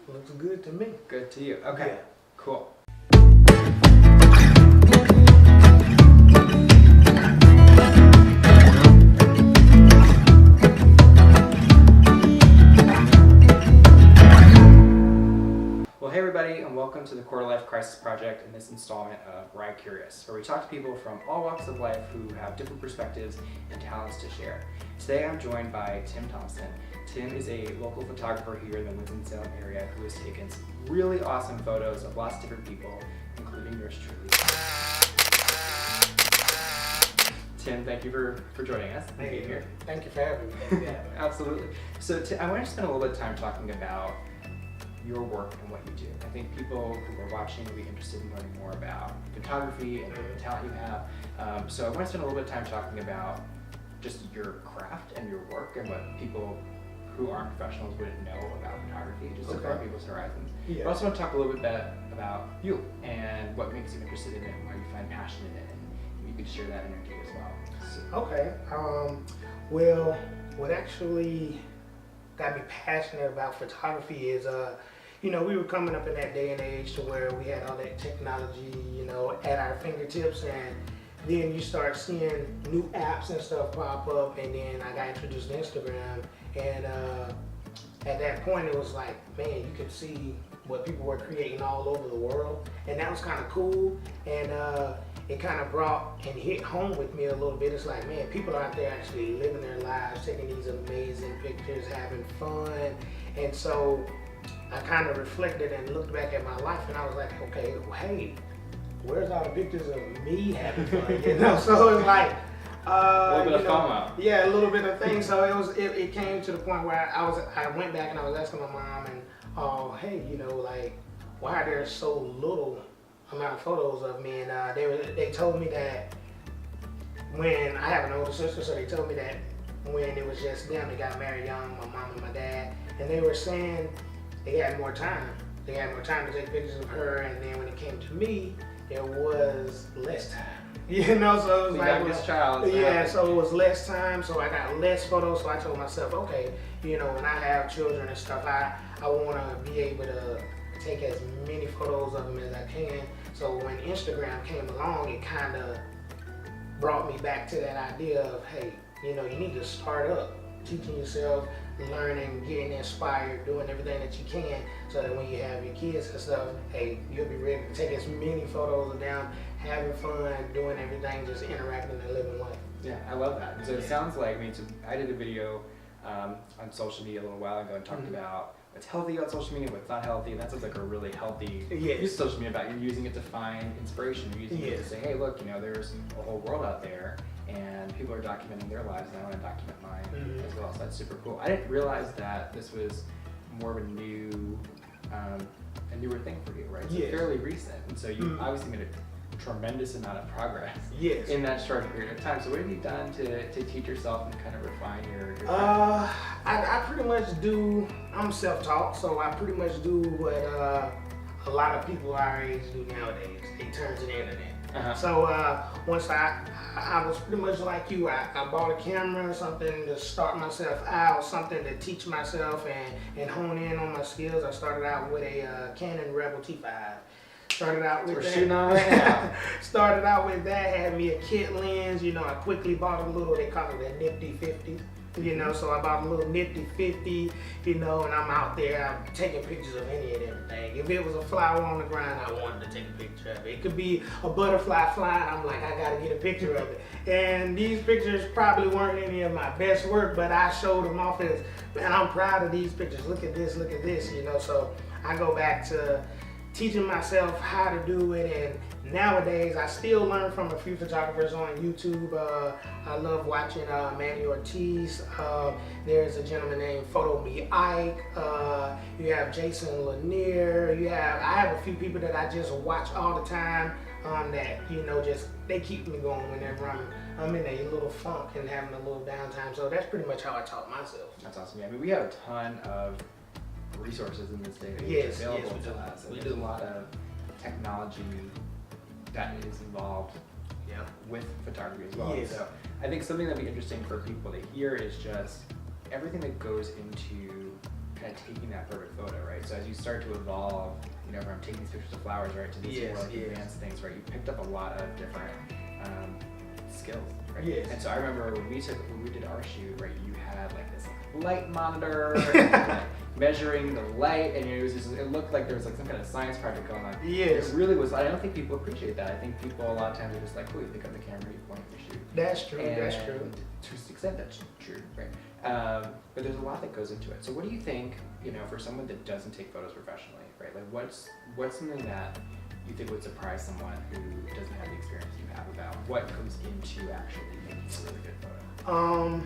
Looks good to me. Good to you. Okay, Yeah. cool. Well, hey everybody, and welcome to the Quarter Life Crisis Project in this installment of RyCurious, where we talk to people from all walks of life who have different perspectives and talents to share. Today I'm joined by Tim Thompson. Tim is a local photographer here in the Winston-Salem area who has taken some really awesome photos of lots of different people, including yours truly. Tim, thank you for joining us and being here. Thank you for having me. Absolutely. So I want to spend a little bit of time talking about your work and what you do. I think people who are watching will be interested in learning more about photography and the talent you have. So I want to spend a little bit of time talking about just your craft and your work and what people who aren't professionals wouldn't know about photography, just to broaden people's horizons. Yeah. But I also want to talk a little bit about you and what makes you interested in it and why you find passion in it, and you could share that energy as well. So. Okay. Well, what actually got me passionate about photography is, we were coming up in that day and age to where we had all that technology, at our fingertips, and then you start seeing new apps and stuff pop up, and then I got introduced to Instagram, and at that point it was like, man, you could see what people were creating all over the world, and that was kind of cool, and it kind of brought and hit home with me a little bit. It's like, man, people are out there actually living their lives, taking these amazing pictures, having fun, and so I kind of reflected and looked back at my life, and I was like, okay, well, hey, where's all the pictures of me having fun? So it was like, a little bit of FOMO. Yeah, a little bit of things. So it came to the point where I went back and I was asking my mom and, hey, why are there so little amount of photos of me? And they told me that when I have an older sister, so they told me that when it was just them, they got married young, my mom and my dad, and they were saying they had more time. They had more time to take pictures of her, and then when it came to me, there was less time. So it was The like, youngest child. yeah, so it was less time, so I got less photos. So I told myself, okay, when I have children and stuff, I want to be able to take as many photos of them as I can. So when Instagram came along, it kind of brought me back to that idea of, hey, you need to start up teaching yourself, learning, getting inspired, doing everything that you can, so that when you have your kids and stuff, hey, you'll be ready to take as many photos of them, having fun, doing everything, just interacting and living life. Yeah, I love that. So it sounds like, I did a video on social media a little while ago and talked about what's healthy on social media, what's not healthy, and that sounds like a really healthy use of social media about you're using it to find inspiration, you're using it to say, hey, look, there's a whole world out there, and people are documenting their lives, and I want to document mine as well. So that's super cool. I didn't realize that this was more of a newer thing for you, right? So fairly recent, and so you obviously made a tremendous amount of progress in that short period of time. So what have you done to teach yourself and kind of refine your I pretty much I'm self-taught, so I pretty much do what a lot of people our age do nowadays. They turn to the internet. So once I was pretty much like you, I bought a camera, something to start myself out, something to teach myself and hone in on my skills. I started out with a Canon Rebel T5. Started out with that. Started out with that, had me a kit lens, I quickly bought a little, they call it a nifty 50. So I bought a little nifty 50, and I'm out there, I'm taking pictures of any and everything. If it was a flower on the ground, I wanted to take a picture of it. It could be a butterfly flying, I'm like, I gotta get a picture of it. And these pictures probably weren't any of my best work, but I showed them off as, man, I'm proud of these pictures, look at this, so I go back to teaching myself how to do it, and nowadays I still learn from a few photographers on YouTube. I love watching Manny Ortiz. There's a gentleman named Photo Me Ike. You have Jason Lanier. I have a few people that I just watch all the time that just they keep me going whenever I'm in a little funk and having a little downtime. So that's pretty much how I taught myself. That's awesome. Yeah, we have a ton of resources in this day and age available to us. And there's a lot of technology that is involved with photography as well. So I think something that'd be interesting for people to hear is just everything that goes into kind of taking that perfect photo, right? So as you start to evolve, you know, from taking these pictures of flowers, right, to these more like advanced things, right, you picked up a lot of different skills, right? Yes. And so I remember when we did our shoot, right, you had like this light monitor, and, like, measuring the light, and it looked like there was like some kind of science project going on. Yes. It really was. I don't think people appreciate that. I think people a lot of times are just like, cool, you pick up the camera, you point the shoot. That's true. And that's true. To an extent, that's true, right? But there's a lot that goes into it. So what do you think, you know, for someone that doesn't take photos professionally, right? Like what's something that you think would surprise someone who doesn't have the experience you have about what goes into actually making a really good photo?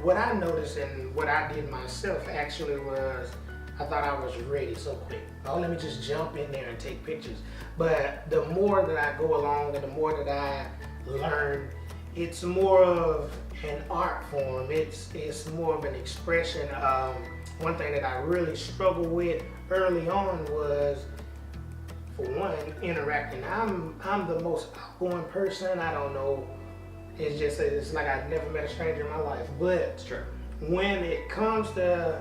What I noticed and what I did myself actually was I thought I was ready so quick. Oh, let me just jump in there and take pictures. But the more that I go along and the more that I learn, it's more of an art form. It's more of an expression. One thing that I really struggled with early on was, for one, interacting. I'm the most outgoing person. I don't know. It's like I've never met a stranger in my life. But It's true. when it comes to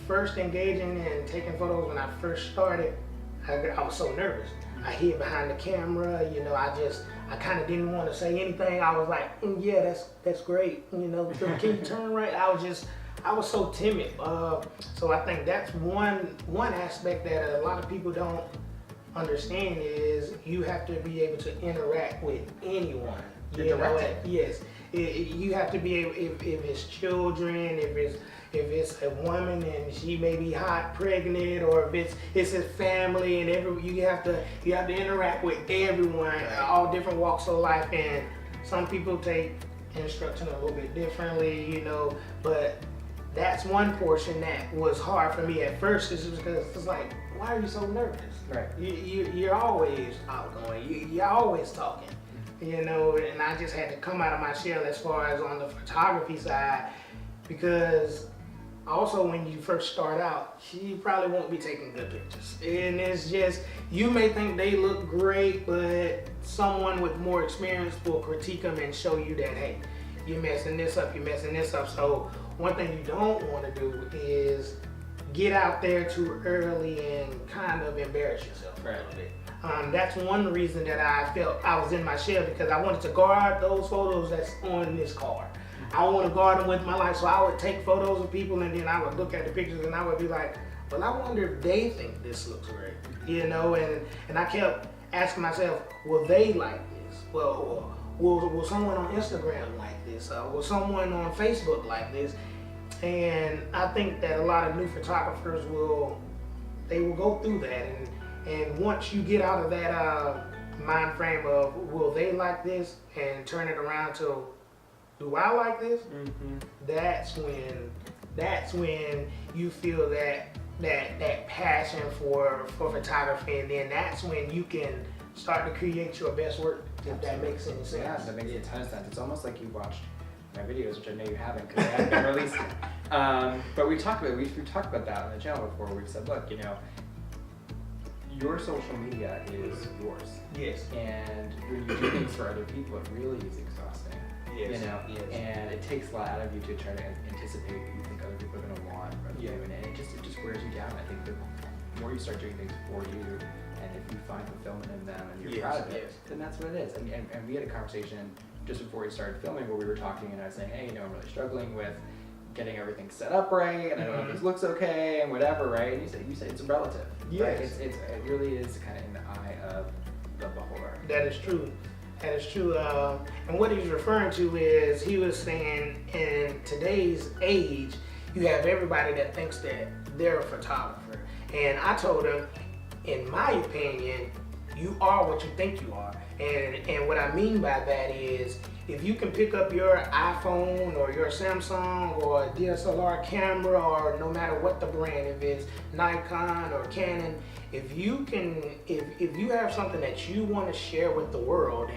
first engaging and taking photos, when I first started, I was so nervous. I hid behind the camera, you know, I kind of didn't want to say anything. I was like, yeah, that's great, you know, can you turn right? I was so timid. So I think that's one aspect that a lot of people don't understand is you have to be able to interact with anyone. You know, yes, you have to be able, if it's children, if it's a woman and she may be hot, pregnant, or if it's his family, and you have to interact with everyone, all different walks of life, and some people take instruction a little bit differently, you know, but that's one portion that was hard for me at first, is because it's like, why are you so nervous? Right. You're always outgoing, you're always talking. You know, and I just had to come out of my shell as far as on the photography side, because also when you first start out, you probably won't be taking good pictures. And it's just, you may think they look great, but someone with more experience will critique them and show you that, hey, you're messing this up, you're messing this up. So one thing you don't want to do is get out there too early and kind of embarrass yourself a little bit. That's one reason that I felt I was in my shell, because I wanted to guard those photos that's on this card. I want to guard them with my life, so I would take photos of people and then I would look at the pictures and I would be like, well, I wonder if they think this looks great, you know, and I kept asking myself, will they like this? Well, will someone on Instagram like this? Will someone on Facebook like this? And I think that a lot of new photographers will go through that, and once you get out of that mind frame of will they like this and turn it around to do I like this? Mm-hmm. That's when you feel that passion for photography, and then that's when you can start to create your best work, if that makes any sense. Yeah, that makes a ton of sense. It's almost like you watched my videos, which I know you haven't because they haven't been released. But we've talked about that on the channel before. We've said, look, you know, your social media is yours. Yes. And when you do things for other people, it really is exhausting. Yes. You know? Yes. And it takes a lot out of you to try to anticipate what you think other people are going to want from you, and it just wears you down. I think the more you start doing things for you, and if you find fulfillment in them and you're proud of it, then that's what it is. And we had a conversation just before we started filming where we were talking, and I was saying, hey, you know, I'm really struggling with getting everything set up right, and I don't know if this looks okay, and whatever, right? And you say it's relative. Yes. Right? It really is kind of in the eye of the beholder. That is true. That is true. And what he's referring to is, he was saying in today's age, you have everybody that thinks that they're a photographer. And I told him, in my opinion, you are what you think you are. And what I mean by that is, if you can pick up your iPhone or your Samsung or a DSLR camera, or no matter what the brand, if it's Nikon or Canon, if you have something that you want to share with the world,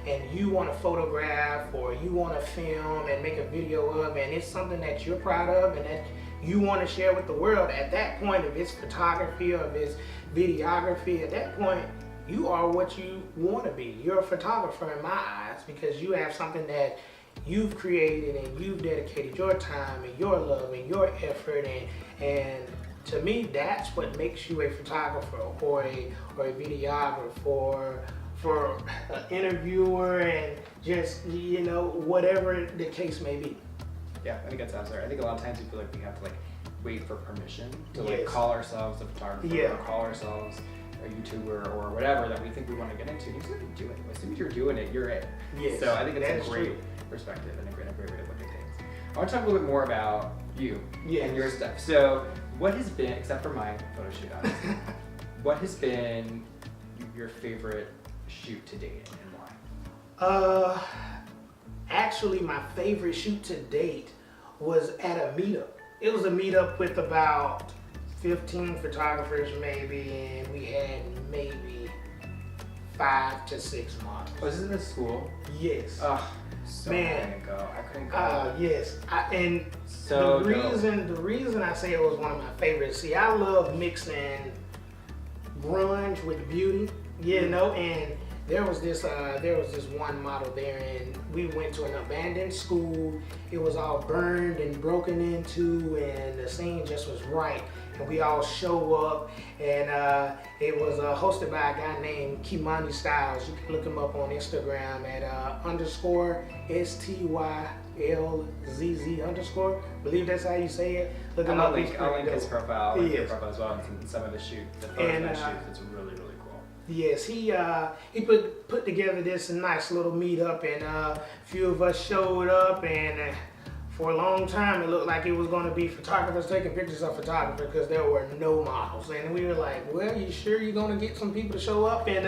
and you want to photograph or you want to film and make a video of, and it's something that you're proud of and that you want to share with the world, at that point, if it's photography or if it's videography, at that point, you are what you want to be. You're a photographer in my eyes, because you have something that you've created and you've dedicated your time and your love and your effort, and to me, that's what makes you a photographer or a videographer, for an interviewer, and just, you know, whatever the case may be. Yeah, I think that sounds right. I think a lot of times we feel like we have to like wait for permission to like call ourselves a photographer or call ourselves a YouTuber or whatever that we think we want to get into. You just have to do it. As soon as you're doing it, you're it. Yes, so I think it's a great perspective and a great way to look at things. I want to talk a little bit more about you and your stuff. So what has been, except for my photo shoot, obviously, what has been your favorite shoot to date and why? Actually, my favorite shoot to date was at a meetup. It was a meetup with about 15 photographers maybe, and we had maybe 5 to 6 models. Was this in the school? Yes. So man, I go. I couldn't go. Yes, and so the reason I say it was one of my favorites. See, I love mixing grunge with beauty, you know, and there was this one model there, and we went to an abandoned school. It was all burned and broken into, and the scene just was right. And we all show up, and it was hosted by a guy named Kimani Styles. You can look him up on Instagram at _STYLZZ_. Believe that's how you say it. Look him up. I'll link his profile, your profile as well, and some of the shoot, the photos that shoot. It's really, really cool. Yes, he put together this nice little meetup, and a few of us showed up, and for a long time it looked like it was going to be photographers taking pictures of photographers because there were no models, and we were like, well, you sure you're going to get some people to show up? And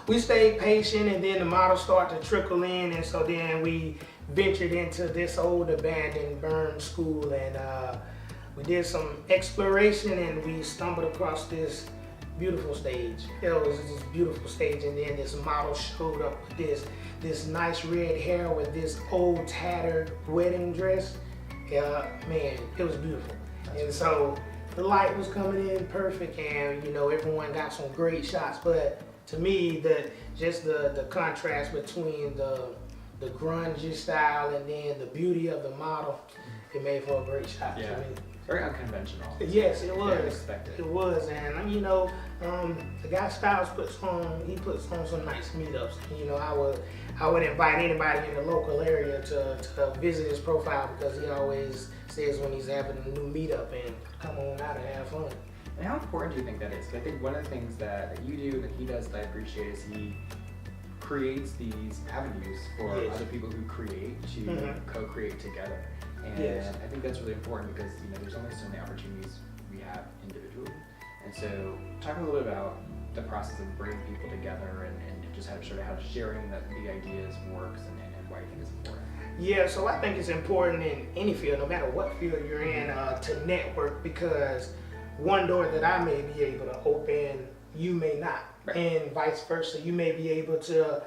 we stayed patient, and then the models started to trickle in, and so then we ventured into this old abandoned burned school, and we did some exploration, and we stumbled across this beautiful stage. It was this beautiful stage, and then this model showed up with this nice red hair with this old tattered wedding dress. Man, it was beautiful. And so the light was coming in perfect, and you know, everyone got some great shots. But to me, the contrast between the grungy style and then the beauty of the model, it made for a great shot to me. Very unconventional. Yes, it was. Unexpected. It was, and you know, the guy Styles puts on some nice meetups. You know, I would invite anybody in the local area to visit his profile, because he always says when he's having a new meetup, and come on out and have fun. And how important do you think that is? Because I think one of the things that you do, that he does, that I appreciate, is he creates these avenues for other people who create to co-create together. And I think that's really important, because you know, there's only so many opportunities we have individually. And so talk a little bit about the process of bringing people together, and just how sharing the ideas works, and why you think it's important. Yeah, so I think it's important in any field, no matter what field you're in, to network, because one door that I may be able to open, you may not. Right. And vice versa. You may be able to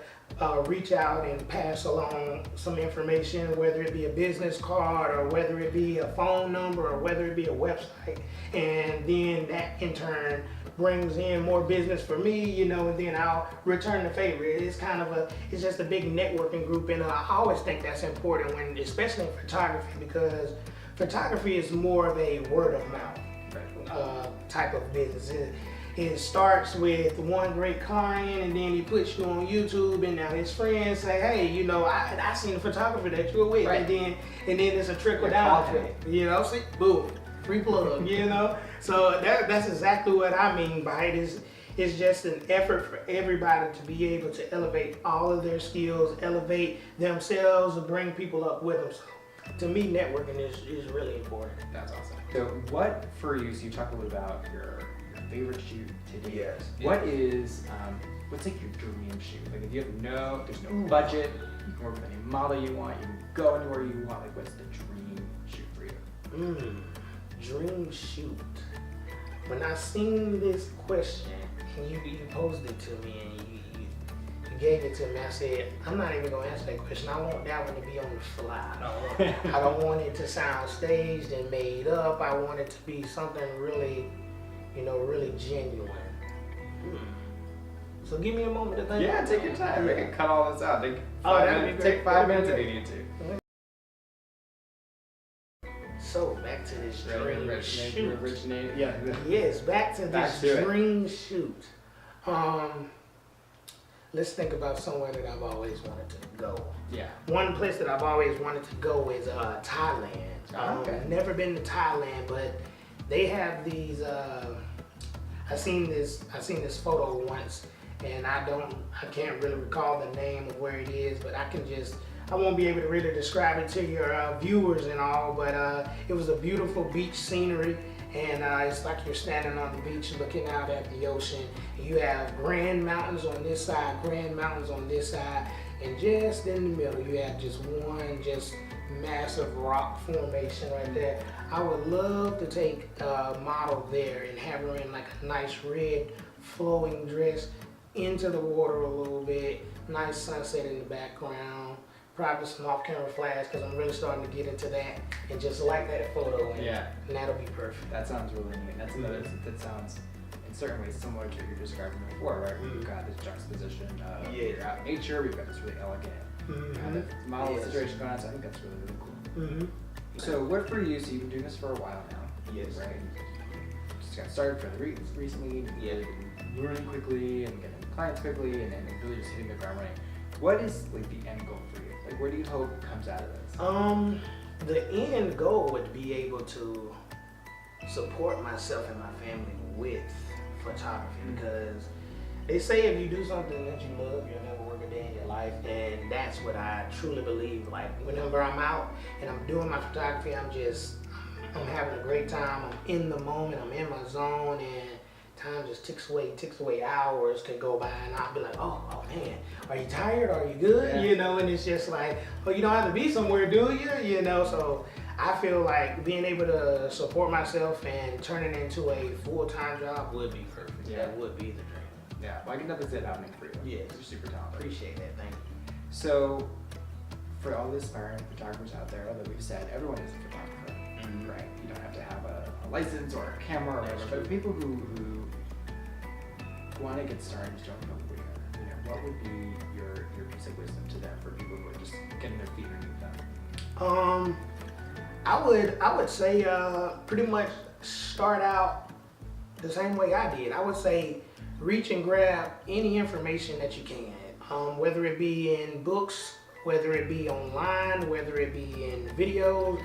reach out and pass along some information, whether it be a business card, or whether it be a phone number, or whether it be a website. And then that in turn brings in more business for me, you know, and then I'll return the favor. It's just a big networking group, and I always think that's important, especially in photography, because photography is more of a word of mouth type of business. It starts with one great client, and then he puts you on YouTube, and now his friends say, hey, you know, I seen a photographer that you were with, and then it's a trickle down effect, you know, see, boom, free plug, you know. So that's exactly what I mean by it. It's just an effort for everybody to be able to elevate all of their skills, elevate themselves, and bring people up with them. So to me, networking is really important. That's awesome. So what for you, so you talk a little about your favorite shoot to date. Yes. What is, what's like your dream shoot? Like if you have there's no budget, you can work with any model you want, you can go anywhere you want, like what's the dream shoot for you? Dream shoot. When I seen this question, and you posed it to me, and you gave it to me, I said, I'm not even gonna answer that question. I want that one to be on the fly. I don't want it to sound staged and made up. I want it to be something really, you know, really genuine. So give me a moment to think. Yeah, take your time. Yeah. We can cut all this out. Take Take 5 minutes if you need to. So back to this dream shoot. Yeah. Yes, back to this dream shoot. Let's think about somewhere that I've always wanted to go. Yeah. One place that I've always wanted to go is Thailand. Okay. Never been to Thailand, but they have these. I seen this photo once, and I can't really recall the name of where it is, but I won't be able to really describe it to your viewers and all, but it was a beautiful beach scenery, and it's like you're standing on the beach looking out at the ocean. You have grand mountains on this side, grand mountains on this side, and just in the middle you have just one massive rock formation right there. I would love to take a model there and have her in like a nice red flowing dress into the water a little bit, nice sunset in the background, probably some off-camera flash because I'm really starting to get into that, and just like that photo, and that'll be perfect. That sounds really neat. That's another. That sounds in certain ways similar to what you're describing before, right? We've got this juxtaposition of you're out in nature. We've got this really elegant kind of model situation going on. So I think that's really, really cool. So what for you? So you've been doing this for a while now. Yes. Right. Just got started fairly recently. Really been learning quickly and getting clients quickly, and really just hitting the ground running. What is like the end goal for you? Like, where do you hope comes out of this? The end goal would be able to support myself and my family with photography, because they say if you do something that you love, you'll never work a day in your life, and that's what I truly believe. Like, whenever I'm out and I'm doing my photography, I'm having a great time. I'm in the moment, I'm in my zone, and time just ticks away, hours can go by, and I'll be like, oh man, are you tired? Are you good? Yeah. You know, and it's just like, oh, you don't have to be somewhere, do you? You know, so I feel like being able to support myself and turn it into a full-time job would be perfect. Yeah. That would be the dream. Yeah, well, I can definitely see it happening for you. Yes. You're super talented. Appreciate that, thank you. So, for all the aspiring photographers out there, that we've said, everyone is a photographer, right? You don't have to have a license or a camera or whatever, but people who want to get started and don't know where, you know, what would be your piece of wisdom to them for people who are just getting their feet underneath them? I would say pretty much start out the same way I did. I would say reach and grab any information that you can, whether it be in books, whether it be online, whether it be in videos.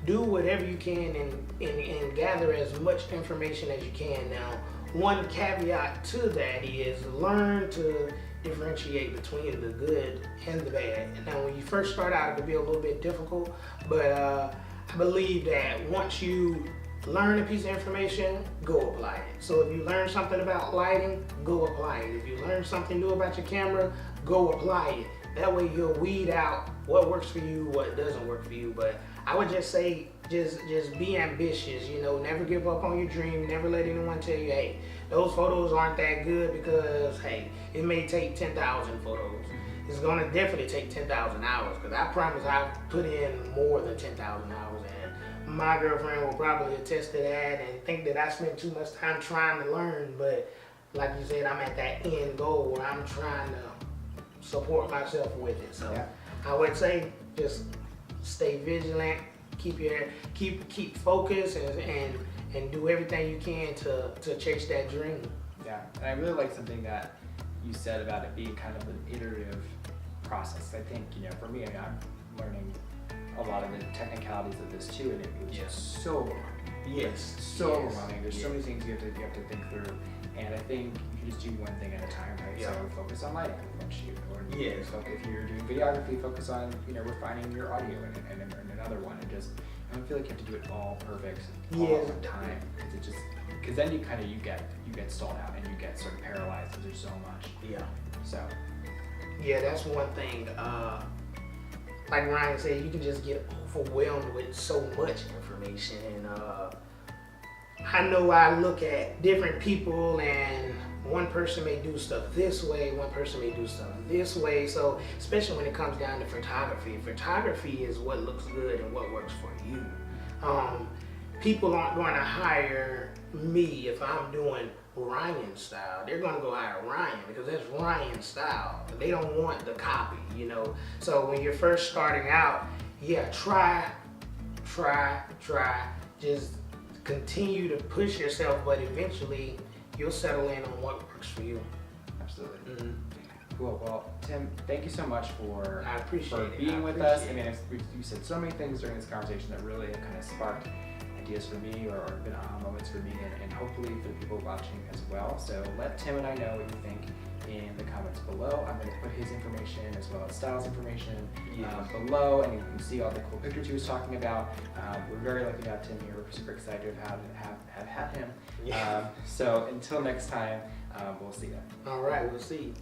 Do whatever you can and gather as much information as you can. Now, one caveat to that is learn to differentiate between the good and the bad. Now, when you first start out, it can be a little bit difficult, but I believe that once you learn a piece of information, go apply it. So if you learn something about lighting, go apply it. If you learn something new about your camera, go apply it. That way you'll weed out what works for you, what doesn't work for you. But I would just say, just be ambitious, you know, never give up on your dream, never let anyone tell you, hey, those photos aren't that good because, hey, it may take 10,000 photos. It's gonna definitely take 10,000 hours, because I promise I've put in more than 10,000 hours, and my girlfriend will probably attest to that and think that I spend too much time trying to learn, but like you said, I'm at that end goal where I'm trying to support myself with it. So I would say just stay vigilant, keep focused, and do everything you can to chase that dream. Yeah, and I really like something that you said about it being kind of an iterative process. I think, you know, for me, I'm learning a lot of the technicalities of this too, and it was just so overwhelming. So overwhelming. There's so many things you have to think through, and I think you can just do one thing at a time, right? So focus on lighting, shoot, or if you're doing videography, focus on, you know, refining your audio and another one, and just I don't feel like you have to do it all perfect all the time, because then you get stalled out and you get sort of paralyzed because there's so much. So that's one thing. Like Ryan said, you can just get overwhelmed with so much information, and I know I look at different people, and one person may do stuff this way, one person may do stuff this way. So especially when it comes down to photography is what looks good and what works for you. People aren't going to hire me if I'm doing Ryan style. They're gonna go hire Ryan because that's Ryan style. They don't want the copy, you know. So when you're first starting out, yeah, try. Just continue to push yourself, but eventually you'll settle in on what works for you. Absolutely. Mm-hmm. Cool. Well, Tim, thank you so much for being with us. I mean, you said so many things during this conversation that really kind of sparked ideas for me or been aha moments for me and hopefully for the people watching as well. So let Tim and I know what you think in the comments below. I'm going to put his information as well as Styles' information below, and you can see all the cool pictures he was talking about. We're very lucky to have Tim here. We're super excited to have had him. So until next time, we'll see you. All right, we'll see you.